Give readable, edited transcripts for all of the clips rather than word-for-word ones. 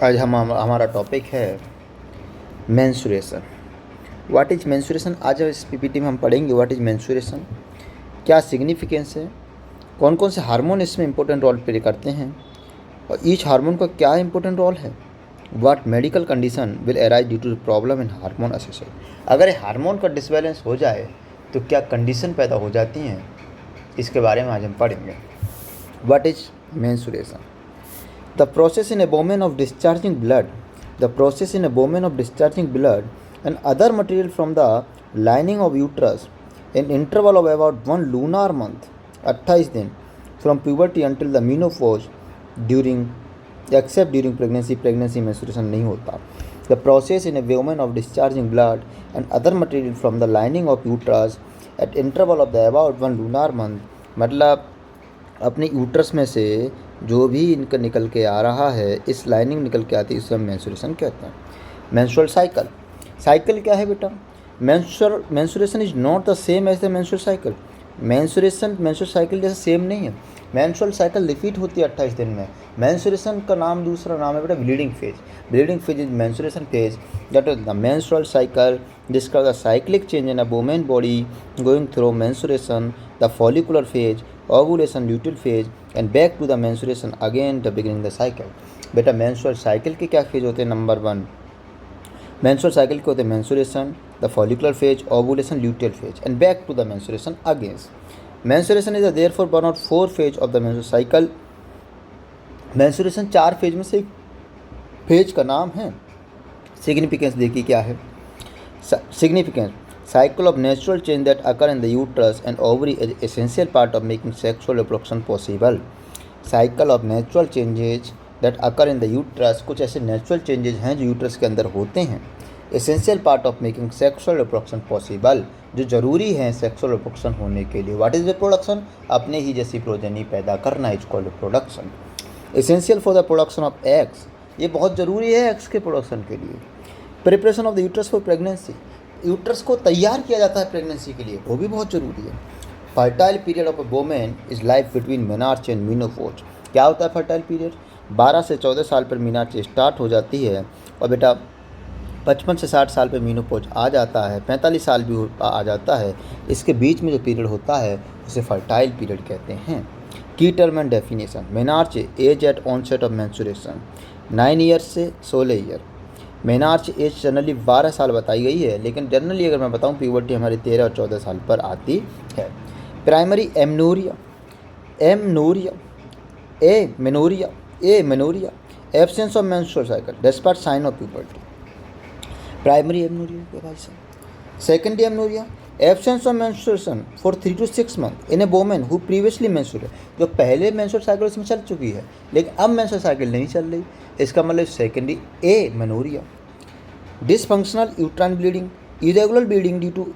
आज हमारा टॉपिक है मेंस्ट्रुएशन। What is menstruation. आज इस पीपीटी में हम पढ़ेंगे व्हाट इज मेंस्ट्रुएशन, क्या सिग्निफिकेंस है, कौन कौन से हार्मोन इसमें इंपॉर्टेंट रोल प्ले करते हैं और ईच हार्मोन का क्या इंपॉर्टेंट रोल है। What medical condition will arise due to problem in hormone association. अगर हार्मोन का डिसबैलेंस हो जाए तो क्या कंडीशन पैदा हो जाती हैं, इसके बारे में आज हम पढ़ेंगे। What is menstruation. The process in a woman of discharging blood, the process in a woman of discharging blood and other material from the lining of uterus in interval of about 1 lunar month, 28 दिन from puberty until the menopause during except during pregnancy menstruation नहीं होता। The process in a woman of discharging blood and other material from the lining of uterus at interval of the about 1 lunar month, मतलब अपने uterus में से जो भी इनका निकल के आ रहा है, इस लाइनिंग निकल के आती है, इसे हम मेंस्ट्रुएशन कहते हैं। Menstrual cycle. साइकिल क्या है बेटा? Menstruation is not the same as the menstrual cycle. Menstruation cycle जैसे सेम नहीं है। मेंस्ट्रुअल साइकिल रिपीट होती है 28 दिन में। मेंस्ट्रुएशन का नाम दूसरा नाम है बेटा bleeding phase. Bleeding phase is menstruation phase that is the menstrual cycle describe the cyclic change in a women body going through menstruation, the follicular phase, ovulation, luteal phase and back to the menstruation again the beginning the cycle. बेटा menstrual cycle के क्या phase होते हैं? Number 1 menstrual cycle के होते हैं menstruation, the follicular phase, ovulation, luteal phase and back to the menstruation again. Menstruation is therefore one out 4 phase of the menstrual cycle. Menstruation 4 phase में से एक फेज का नाम है। सिग्निफिकेंस देखिए क्या है। Significance cycle of natural change that occur in the uterus and ovary is essential part of making sexual reproduction possible. Cycle of natural changes that occur in the uterus, कुछ ऐसे natural changes हैं जो uterus के अंदर होते हैं। essential part of making sexual reproduction possible, जो ज़रूरी हैं सेक्सुअल रिप्रोडक्शन होने के लिए। What is reproduction? अपने ही जैसी प्रोजनी पैदा करना is called reproduction. essential for the production of eggs, ये बहुत ज़रूरी है एग्स के प्रोडक्शन के लिए। Preparation of the uterus for pregnancy, uterus को तैयार किया जाता है प्रेगनेंसी के लिए, वो भी बहुत ज़रूरी है। Fertile period of a women is life between menarche and menopause. क्या होता है फर्टाइल पीरियड? 12 से 14 साल पर मीनार्च स्टार्ट हो जाती है और बेटा 55 से 60 साल पर मीनोपॉज आ जाता है, 45 साल भी आ जाता है। इसके बीच में जो पीरियड होता है उसे फर्टाइल पीरियड कहते हैं। Key term and definition. Menarche age at onset of menstruation 9 years से 16 ईयर। मेनार्च एज जनरली 12 साल बताई गई है, लेकिन जनरली अगर मैं बताऊं प्यूबर्टी हमारी 13 और 14 साल पर आती है। Primary amenorrhoea, menorrhoea absence of menstrual cycle despite sign of puberty. Primary amenorrhoea के भाई साहब। Secondary amenorrhoea absence of menstruation for 3 to 6 months in a women who previously menstruated, जो पहले मेंस्ट्रुअल साइकिल उसमें चल चुकी है लेकिन अब मेंस्ट्रुअल साइकिल नहीं चल रही, इसका मतलब secondary amenorrhoea. Dysfunctional uterine bleeding, irregular bleeding due to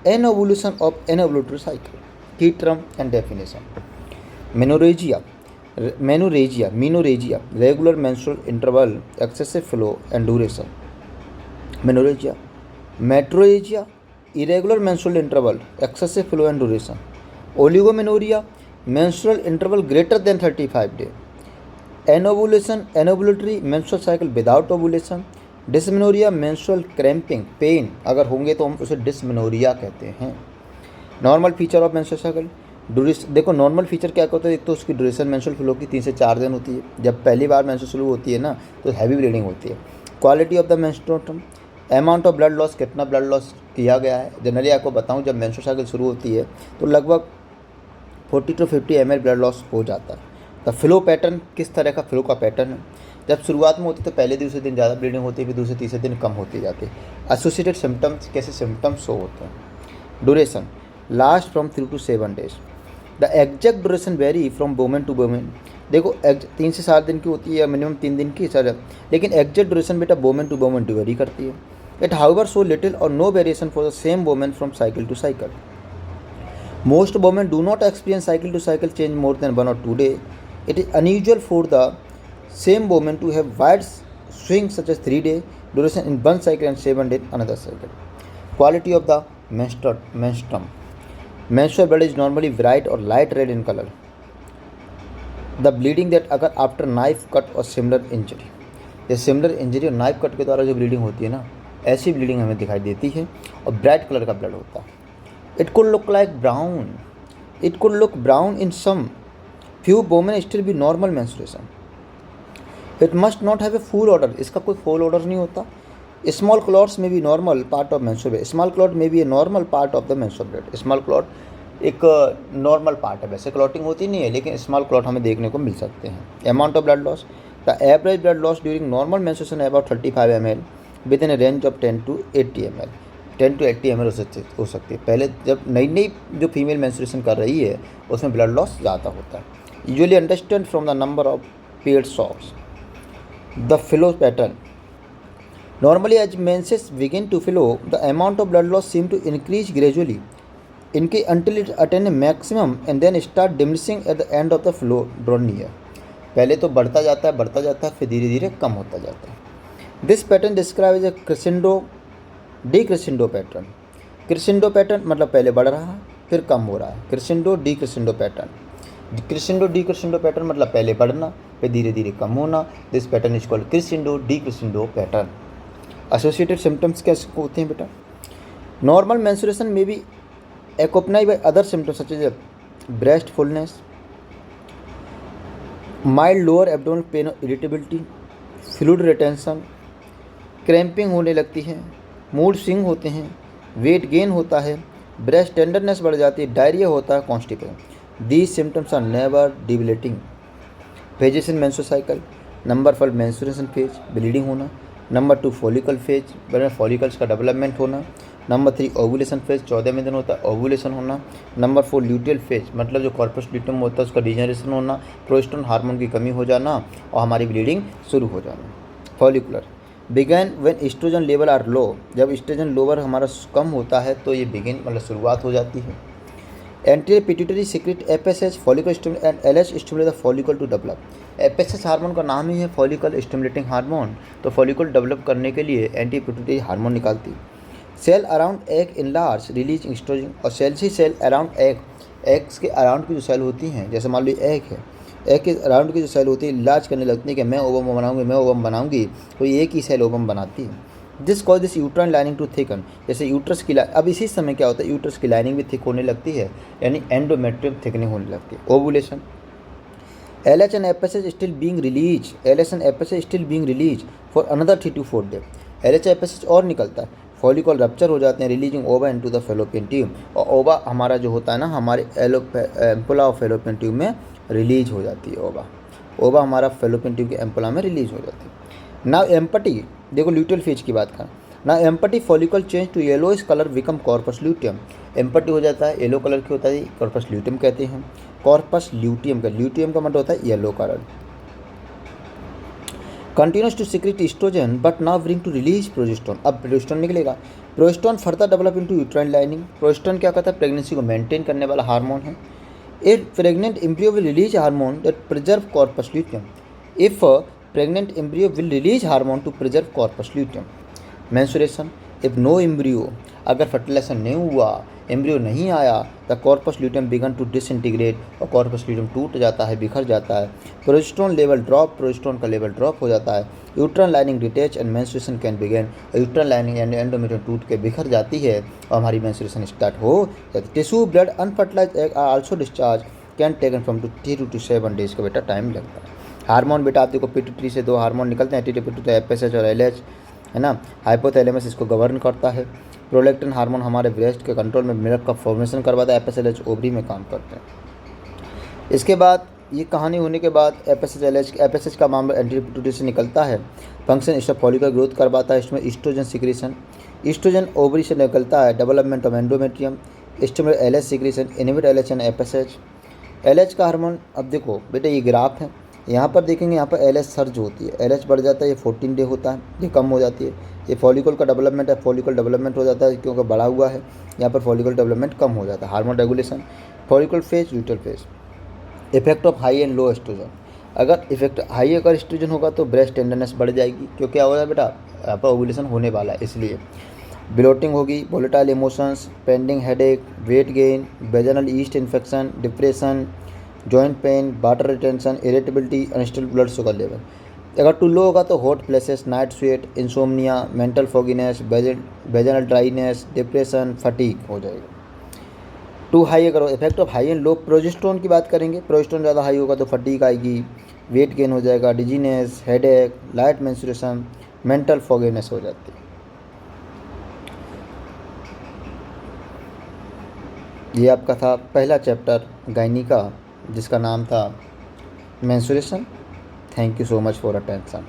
anovulation of anovulatory cycle. Key term and definition. Menorrhagia regular menstrual interval, excessive flow and duration. Menorrhagia. Metrorrhagia irregular menstrual interval, excessive flow and duration. Oligomenorrhea, menstrual interval greater than 35 days. Anovulation, anovulatory menstrual cycle without ovulation. Dysmenorrhea, menstrual cramping, pain अगर होंगे तो हम उसे dysmenorrhea कहते हैं। Normal feature of menstrual cycle. Duration देखो, normal feature क्या होता है? एक तो उसकी ड्यूरेशन मेंस्ट्रुअल फ्लो की 3 से 4 दिन होती है। जब पहली बार मेंस्ट्रुअल शुरू होती है ना तो हैवी ब्लीडिंग होती है। Quality of the menstruation, amount of blood loss, कितना ब्लड लॉस किया गया है। जनरली आपको बताऊं जब मेंस्ट्रुअल साइकिल शुरू होती है तो लगभग 40 to 50 ml ब्लड लॉस हो जाता है। द फ्लो पैटर्न, किस तरह का फ्लो का पैटर्न है। जब शुरुआत में होती है तो पहले दूसरे दिन ज़्यादा ब्लीडिंग होती है, फिर दूसरे तीसरे दिन कम होती जाती है। एसोसिएटेड सिम्टम्स, कैसे सिम्टम्स शो होते हैं। Duration last from 3 to 7 days। The exact duration vary from women to women. देखो 3 से 7 दिन की होती है या मिनिमम 3 दिन की सर, लेकिन एग्जैक्ट ड्यूरेशन बेटा वुमेन टू वुमेन वेरी करती है। It however show little or no variation for the same woman from cycle to cycle. Most women do not experience cycle to cycle change more than 1 or 2 days. It is unusual for the same woman to have wide swings such as 3 day duration in one cycle and 7 day another cycle. Quality of the menstruum. Menstrual blood is normally bright or light red in color. The bleeding that occur after knife cut or similar injury. या similar injury और knife cut के द्वारा जो bleeding होती है ना, ऐसी bleeding हमें दिखाई देती है और ब्राइट कलर का ब्लड होता है। It could look like brown, it could look brown in some few women still be normal menstruation. It must not have a full order, इसका कोई फुल ऑर्डर नहीं होता। Small clots may be normal part of menstrual, small clot may be a normal part of the menstrual blood. Small clot एक normal part है, वैसे clotting होती नहीं है लेकिन स्मॉल क्लॉट हमें देखने को मिल सकते हैं। Amount of blood loss, the average blood loss during normal menstruation about 35 ml with in A range of 10 to 80 ml। 10 to 80 ml हो सकती है। पहले जब नई नई जो फीमेल मेंस्ट्रुएशन कर रही है उसमें ब्लड लॉस ज़्यादा होता है। Usually understand from the number of paid socks. The flow pattern, normally as menses begin to flow, the amount of blood loss seem to increase gradually until it attain a maximum and then start diminishing at the end of the flow drawn near। पहले तो बढ़ता जाता है फिर धीरे धीरे कम होता जाता है। This pattern describe as a crescendo decrescendo pattern. Crescendo pattern मतलब पहले बढ़ रहा है फिर कम हो रहा है। Crescendo decrescendo pattern, crescendo decrescendo pattern मतलब पहले बढ़ना फिर धीरे धीरे कम होना। This pattern is called crescendo decrescendo pattern. Associated symptoms क्या होते हैं बेटा? नॉर्मल मेंस्ट्रुएशन में भी accompanied by other symptoms such as breast fullness, mild lower abdominal pain और irritability, fluid retention, क्रैम्पिंग होने लगती है, मूड स्विंग होते हैं, वेट गेन होता है, ब्रेस्ट टेंडरनेस बढ़ जाती है, डायरिया होता है, constipation. These symptoms are never debilitating. Phases in menstrual cycle, number 1 menstruation phase, bleeding होना। नंबर 2 फॉलिकल फेज, फॉलिकल्स का डेवलपमेंट होना। नंबर 3 ओवुलेशन फेज, 14वें दिन होता है ओवुलेशन होना। नंबर 4 ल्यूटियल फेज मतलब जो कॉर्पस ल्यूटियम होता है उसका डिजेनरेशन होना, प्रोजेस्टेरोन हार्मोन की कमी हो जाना और हमारी ब्लीडिंग शुरू हो जाना। Follicular begin when oestrogen level are low, जब एस्ट्रोजन लेवल हमारा कम होता है तो ये बिगिन मतलब शुरुआत हो जाती है। Anterior pituitary secrete FSH follicle stimulate and LH stimulate the follicle to develop. FSH hormone का नाम ही है फॉलिकल स्टिमुलेटिंग हार्मोन, तो फॉलिकल डेवलप करने के लिए एंटी पिट्यूटरी हार्मोन निकालती है। Cell around egg enlarge release oestrogen, और सेल अराउंड एग्स के अराउंड की जो सेल होती हैं, जैसे मान लो एग है, एग के अराउंड की जो सेल होती है इलाज करने लगती है कि मैं ओवम बनाऊंगी, तो ये एक ही सेल ओवम बनाती है। This cause this uterine lining to thicken, जैसे यूट्रस की अब इसी समय क्या होता है यूट्रस की लाइनिंग भी थिक होने लगती है, यानी एंडोमेट्रियम थिकनिंग होने लगती है। Ovulation, LH and FSH still being released, LH and FSH still being released for another 3 to 4 days। LH FSH और निकलता है, फॉलिकल रप्चर हो जाते हैं, रिलीजिंग ओवा इनटू द फेलोपियन ट्यूब, और ओवा हमारा जो होता है ना हमारे एम्पुला ऑफ फेलोपियन ट्यूब में रिलीज हो जाती है। ओवा हमारा फेलोपियन ट्यूब के एम्पुला में रिलीज हो जाती है। नाउ एम्पटी, देखो ल्यूटियल फेज की बात करें। Now empty follicle change to yellowish colour become corpus luteum. Empty हो जाता है, येलो कलर की होता है, कॉर्पस ल्यूटियम कहते हैं। कॉर्पस ल्यूटियम का मतलब होता है yellow colour. Continues to secrete oestrogen but now bring to release progesterone, अब प्रोजेस्टेरोन निकलेगा। Progesterone further develop into uterine lining. Progesterone क्या करता है, प्रेगनेंसी को मेंटेन करने वाला हार्मोन है। If pregnant embryo will release hormone that preserve corpus luteum, if pregnant embryo will release hormone to preserve corpus luteum. Menstruation, if no embryo, अगर fertilisation नहीं हुआ, एम्ब्रियो नहीं आया, the corpus luteum began to disintegrate, और corpus luteum टूट जाता है, बिखर जाता है। प्रोजेस्टेरोन लेवल ड्रॉप, प्रोजेस्टेरोन का लेवल ड्रॉप हो जाता है। Uterine lining detach and menstruation can begin, uterine lining and endometrium टूट के बिखर जाती है और हमारी मेंस्ट्रुएशन स्टार्ट हो जाती है। Tissue blood unfertilised egg are also discharge, can taken from 3 to 7 days का बेटा टाइम लगता है। हार्मोन बेटा आप देखो पिट्यूटरी से 2 हार्मोन निकलते हैं, पिट्यूटरी एफएसएच और एलएच, है ना। हाइपोथैलेमस इसको गवर्न करता है। प्रोलैक्टिन हार्मोन हमारे ब्रेस्ट के कंट्रोल में मिल्क का फॉर्मेशन करवाता है। एफएसएलएच ओवरी में काम करते हैं। इसके बाद ये कहानी होने के बाद एफएसएच का मामला एंटी पिट्यूटरी से निकलता है। फंक्शन इसका फॉलिकल ग्रोथ करवाता है, इसमें ईस्ट्रोजन सिक्रीशन, ईस्ट्रोजन ओवरी से निकलता है, development of endometrium, stimulate LH secretion, inhibit LH and FSH. LH का हार्मोन, अब देखो बेटा ये ग्राफ है, यहाँ पर देखेंगे, यहाँ पर एलएच सर्ज होती है, एलएच बढ़ जाता है, ये 14 डे होता है, ये कम हो जाती है। ये फॉलिकल का डेवलपमेंट है, फॉलिकल डेवलपमेंट हो जाता है क्योंकि बड़ा हुआ है, यहाँ पर फॉलिकल डेवलपमेंट कम हो जाता है। Hormone regulation, follicle phase, luteal phase. Effect of high and low oestrogen, अगर इफेक्ट हाई अगर एस्ट्रोजन होगा तो ब्रेस्ट टेंडरनेस बढ़ जाएगी, क्योंकि क्या होगा बेटा यहाँ पर ओवुलेशन होने वाला है इसलिए। ब्लोटिंग होगी, volatile emotions, pending headache, weight gain, vaginal yeast infection, depression, joint pain, water retention, irritability, unstable blood sugar level. अगर टू लो होगा तो hot places, night sweat, insomnia, mental fogginess, vaginal dryness, depression, fatigue हो जाएगा। Too high अगर effect of high and low progesterone की बात करेंगे, progesterone ज़्यादा हाई होगा तो फटीग आएगी, वेट गेन हो जाएगा, dizziness, headache, light menstruation, mental fogginess हो जाती है। ये आपका था पहला चैप्टर गायनी का, जिसका नाम था menstruation. Thank you so much for attention.